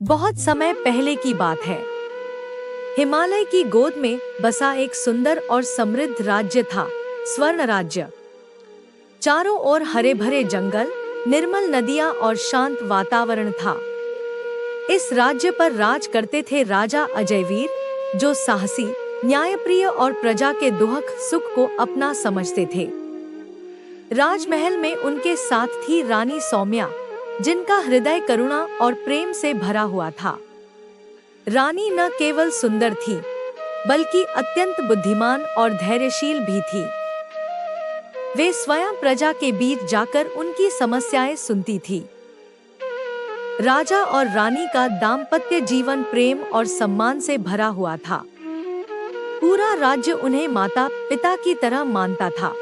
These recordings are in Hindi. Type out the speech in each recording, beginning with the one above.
बहुत समय पहले की बात है। हिमालय की गोद में बसा एक सुंदर और समृद्ध राज्य था, स्वर्ण राज्य। चारों ओर हरे भरे जंगल, निर्मल नदियां और शांत वातावरण था। इस राज्य पर राज करते थे राजा अजयवीर, जो साहसी, न्यायप्रिय और प्रजा के दुख सुख को अपना समझते थे। राजमहल में उनके साथ थी रानी सौम्या, जिनका हृदय करुणा और प्रेम से भरा हुआ था। रानी न केवल सुंदर थी, बल्कि अत्यंत बुद्धिमान और धैर्यशील भी थी। वे स्वयं प्रजा के बीच जाकर उनकी समस्याएं सुनती थी। राजा और रानी का दाम्पत्य जीवन प्रेम और सम्मान से भरा हुआ था। पूरा राज्य उन्हें माता पिता की तरह मानता था।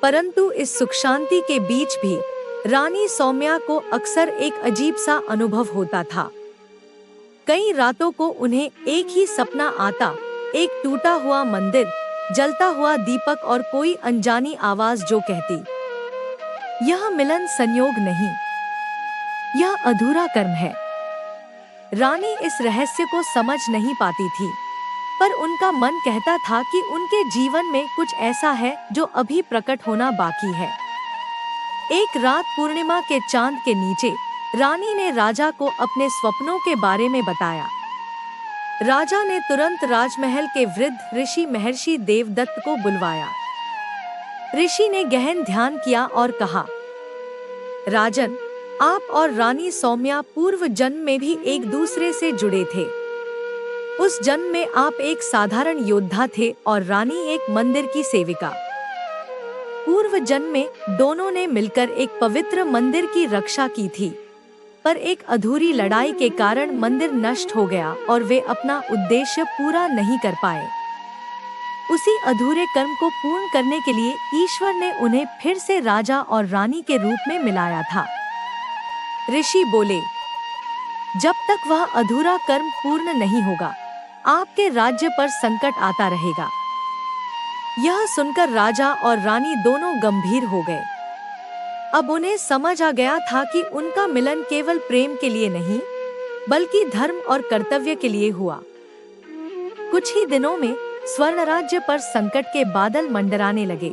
परंतु इस सुख शांति के बीच भी रानी सौम्या को अक्सर एक अजीब सा अनुभव होता था। कई रातों को उन्हें एक ही सपना आता, एक टूटा हुआ मंदिर, जलता हुआ दीपक और कोई अनजानी आवाज जो कहती, यह मिलन संयोग नहीं, यह अधूरा कर्म है। रानी इस रहस्य को समझ नहीं पाती थी, पर उनका मन कहता था कि उनके जीवन में कुछ ऐसा है जो अभी प्रकट होना बाकी है। एक रात पूर्णिमा के चांद के नीचे रानी ने राजा को अपने स्वप्नों के बारे में बताया। राजा ने तुरंत राजमहल के वृद्ध ऋषि महर्षि देवदत्त को बुलवाया। ऋषि ने गहन ध्यान किया और कहा, राजन, आप और रानी सौम्या पूर्व जन्म में भी एक दूसरे से जुड़े थे। उस जन्म में आप एक साधारण योद्धा थे और रानी एक मंदिर की सेविका। पूर्व जन्म में दोनों ने मिलकर एक पवित्र मंदिर की रक्षा की थी, पर एक अधूरी लड़ाई के कारण मंदिर नष्ट हो गया और वे अपना उद्देश्य पूरा नहीं कर पाए। उसी अधूरे कर्म को पूर्ण करने के लिए ईश्वर ने उन्हें फिर से राजा और रानी के रूप में मिलाया था। ऋषि बोले, जब तक वह अधूरा कर्म पूर्ण नहीं होगा, आपके राज्य पर संकट आता रहेगा। यह सुनकर राजा और रानी दोनों गंभीर हो गए। अब उन्हें समझ आ गया था कि उनका मिलन केवल प्रेम के लिए नहीं, बल्कि धर्म और कर्तव्य के लिए हुआ। कुछ ही दिनों में स्वर्ण राज्य पर संकट के बादल मंडराने लगे।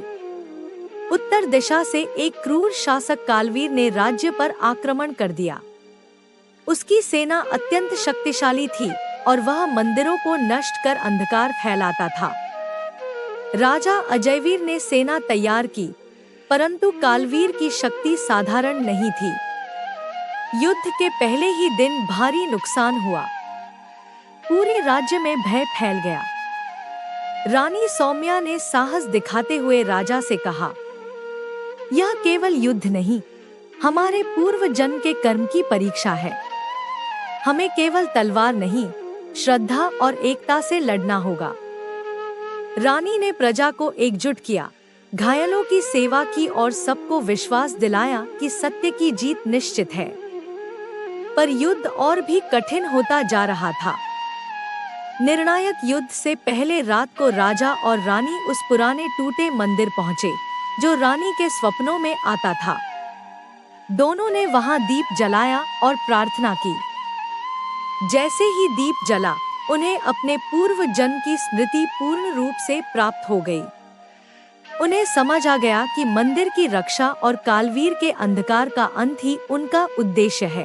उत्तर दिशा से एक क्रूर शासक कालवीर ने राज्य पर आक्रमण कर दिया। उसकी सेना अत्यंत शक्तिशाली थी और वह मंदिरों को नष्ट कर अंधकार फैलाता था। राजा अजयवीर ने सेना तैयार की, परंतु कालवीर की शक्ति साधारण नहीं थी। युद्ध के पहले ही दिन भारी नुकसान हुआ। पूरे राज्य में भय फैल गया। रानी सौम्या ने साहस दिखाते हुए राजा से कहा, यह केवल युद्ध नहीं, हमारे पूर्व जन्म के कर्म की परीक्षा है। हमें केवल तलवार नहीं, श्रद्धा और एकता से लड़ना होगा। रानी ने प्रजा को एकजुट किया, घायलों की सेवा की और सबको विश्वास दिलाया कि सत्य की जीत निश्चित है। पर युद्ध और भी कठिन होता जा रहा था। निर्णायक युद्ध से पहले रात को राजा और रानी उस पुराने टूटे मंदिर पहुंचे, जो रानी के स्वप्नों में आता था। दोनों ने वहां दीप जलाया और प्रार्थना की। जैसे ही दीप जला, उन्हें अपने पूर्व जन्म की स्मृति पूर्ण रूप से प्राप्त हो गई। उन्हें समझ आ गया कि मंदिर की रक्षा और कालवीर के अंधकार का अंत ही उनका उद्देश्य है।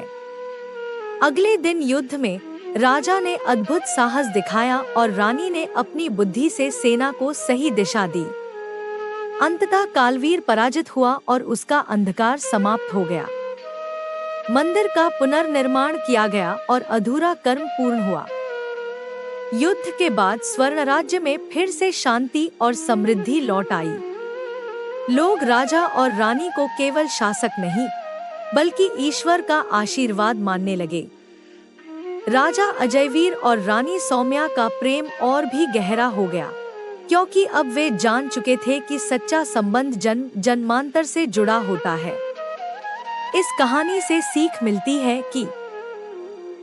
अगले दिन युद्ध में राजा ने अद्भुत साहस दिखाया और रानी ने अपनी बुद्धि से सेना को सही दिशा दी। अंततः कालवीर पराजित हुआ और उसका अंधकार समाप्त हो गया। मंदिर का पुनर्निर्माण किया गया और अधूरा कर्म पूर्ण हुआ। युद्ध के बाद स्वर्ण राज्य में फिर से शांति और समृद्धि लौट आई। लोग राजा और रानी को केवल शासक नहीं, बल्कि ईश्वर का आशीर्वाद मानने लगे। राजा अजयवीर और रानी सौम्या का प्रेम और भी गहरा हो गया, क्योंकि अब वे जान चुके थे कि सच्चा संबंध जन्म जन्मांतर से जुड़ा होता है। इस कहानी से सीख मिलती है कि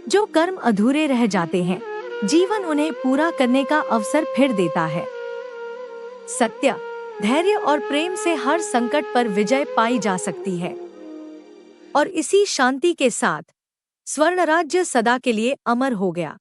जो कर्म अधूरे रह जाते हैं, जीवन उन्हें पूरा करने का अवसर फिर देता है। सत्य, धैर्य और प्रेम से हर संकट पर विजय पाई जा सकती है। और इसी शांति के साथ स्वर्ण राज्य सदा के लिए अमर हो गया।